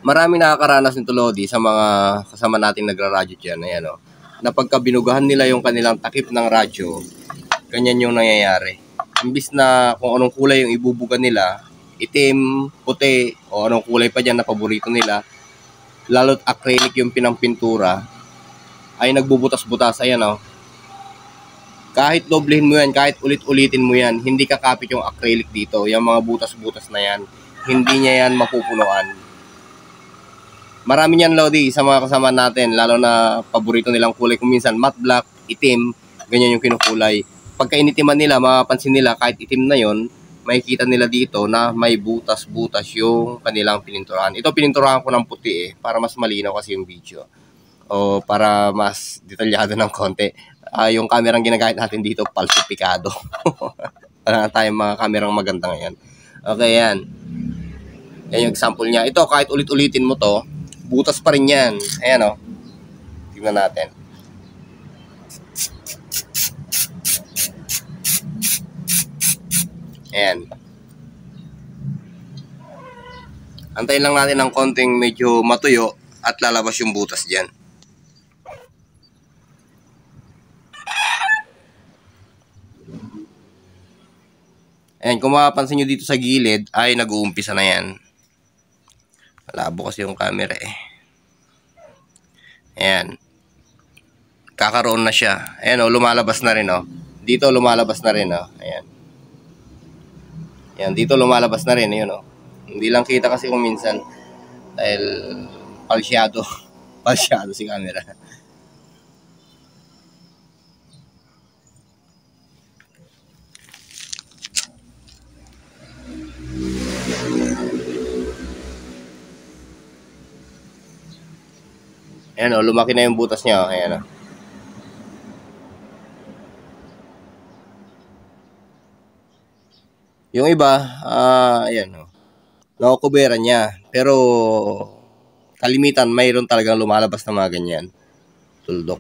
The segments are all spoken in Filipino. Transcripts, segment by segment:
Marami nakakaranas nito, Lodi, sa mga kasama nating nagraradyo dyan. Ayan, oh, na pagka binugahan nila yung kanilang takip ng radyo, ganyan yung nangyayari. Imbis na kung anong kulay yung ibubuga nila, itim, puti, o anong kulay pa dyan na paborito nila, lalo't acrylic yung pinampintura, ay nagbubutas-butas. Ayan, oh. Kahit doblehin mo yan, kahit ulit-ulitin mo yan, hindi kakapit yung acrylic dito. Yung mga butas-butas na yan, hindi niya yan mapupunuan. Marami niyan, Lodi, sa mga kasama natin, lalo na paborito nilang kulay. Kung minsan matte black, itim, ganyan yung kinukulay. Pagka initiman nila, mapapansin nila kahit itim na yon, makikita nila dito na may butas-butas yung kanilang pininturahan. Ito pininturahan ko ng puti para mas malinaw kasi yung video. O para mas detalyado ng konti. Yung kamerang ginagamit natin dito, falsifikado. Wala na tayong mga kamerang maganda ngayon. Okay, yan. Yan yung example niya. Ito, kahit ulit-ulitin mo to, butas pa rin yan. Ayan, o. Tingnan natin. Ayan. Antayin lang natin ng konting medyo matuyo at lalabas yung butas dyan. Ayan, kung mapapansin nyo dito sa gilid, ay nag-uumpisa na yan. Malabo kasi yung camera eh. Ayan. Kakaroon na siya. Ayan, o, lumalabas na rin, o. Dito lumalabas na rin, o. Ayan. Ayan, dito lumalabas na rin, yun, o. Hindi lang kita kasi kung minsan dahil palsyado. Palsyado si camera. Ayan, o, lumaki na yung butas niya, o. Ayan, o. Yung iba, ayan, o, nakukuberan niya. Pero kalimitan, mayroon talagang lumalabas na mga ganyan. Tuldok.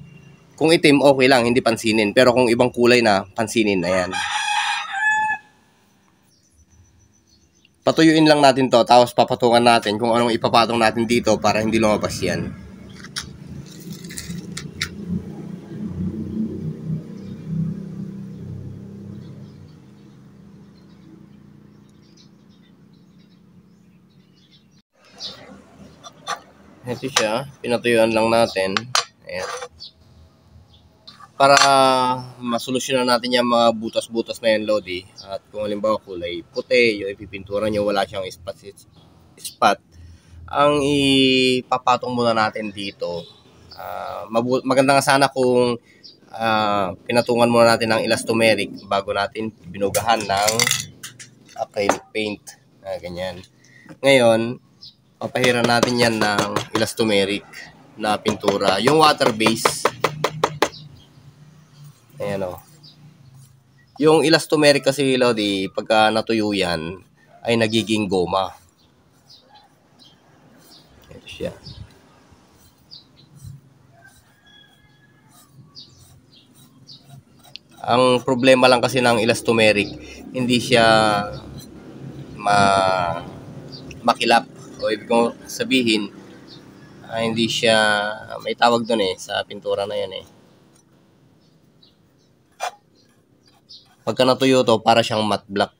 Kung itim, okay lang, hindi pansinin. Pero kung ibang kulay na, pansinin na yan. Patuyuin lang natin to, tapos papatungan natin kung anong ipapatong natin dito para hindi lumabas yan. Ito siya, pinatuyuan lang natin. Ayan. Para masolusyonan natin yung mga butas-butas na yan, Lodi. At kung halimbawa kulay puti, yung ipipintura nyo, wala siyang spot. Ang ipapatong muna natin dito, maganda nga sana kung pinatungan muna natin ng elastomeric bago natin binugahan ng acrylic paint. Ganyan. Ngayon, papahiran natin yan ng elastomeric na pintura. Yung water base. Ayan, o. Yung elastomeric kasi, Lodi, pagka natuyo yan, ay nagiging goma. Ito siya. Ang problema lang kasi ng elastomeric, hindi siya makilap. O ibig kong sabihin, hindi siya, may tawag doon sa pintura na yan Pagka natuyo to, para siyang matte black.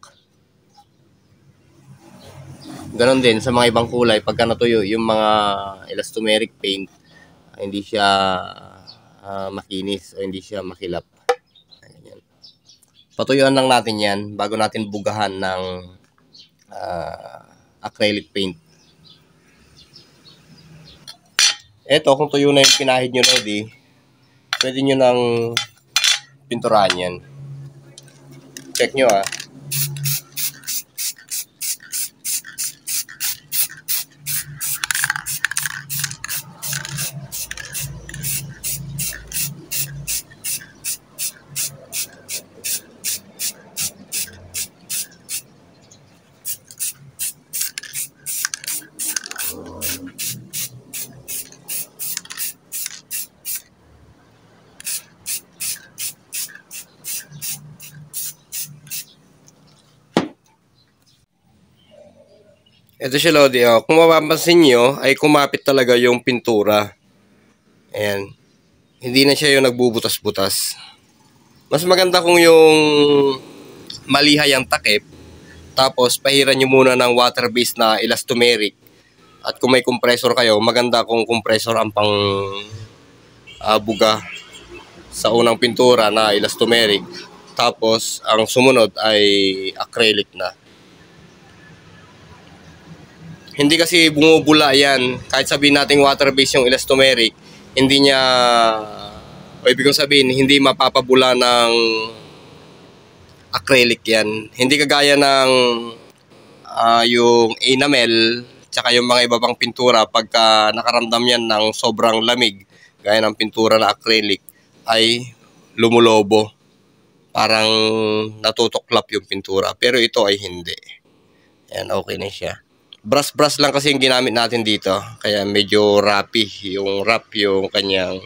Ganon din sa mga ibang kulay, pagka natuyo, yung mga elastomeric paint, hindi siya makinis o hindi siya makilap. Ayan. Patuyuan lang natin yan bago natin bugahan ng acrylic paint. Eto, kung tuyo na yung pinahid nyo, Lodi, pwede nyo nang pinturahan yan. Check nyo, Ito siya, Lodi. Oh. Kung mapapansin nyo, ay kumapit talaga yung pintura. Ayan. Hindi na siya yung nagbubutas-butas. Mas maganda kung yung malihay ang takip, tapos pahiran nyo muna ng water-based na elastomeric. At kung may compressor kayo, maganda kung compressor ang pang buga sa unang pintura na elastomeric. Tapos, ang sumunod ay acrylic na. Hindi kasi bumubula yan. Kahit sabihin natin water-based yung elastomeric, hindi niya, o ibig kong sabihin, hindi mapapabula ng acrylic yan. Hindi kagaya ng yung enamel, tsaka yung mga iba pang pintura, pagka nakaramdam yan ng sobrang lamig, gaya ng pintura na acrylic, ay lumulobo. Parang natutuklap yung pintura. Pero ito ay hindi. Ayan, okay na siya. Brush lang kasi yung ginamit natin dito. Kaya medyo wrap yung kanyang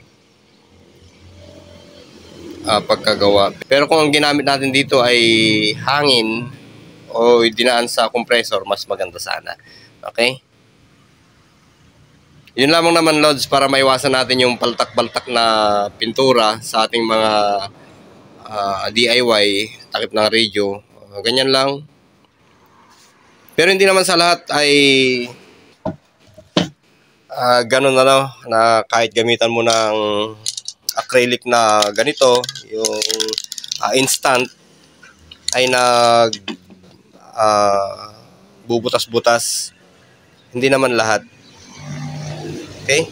pagkagawa. Pero kung ang ginamit natin dito ay hangin o dinaan sa compressor, mas maganda sana. Okay? Yun lamang naman, Lods, para maiwasan natin yung paltak-baltak na pintura sa ating mga DIY, takip ng radio. Ganyan lang. Pero hindi naman sa lahat ay ganun na kahit gamitan mo ng acrylic na ganito, yung instant, ay bubutas-butas. Hindi naman lahat. Okay?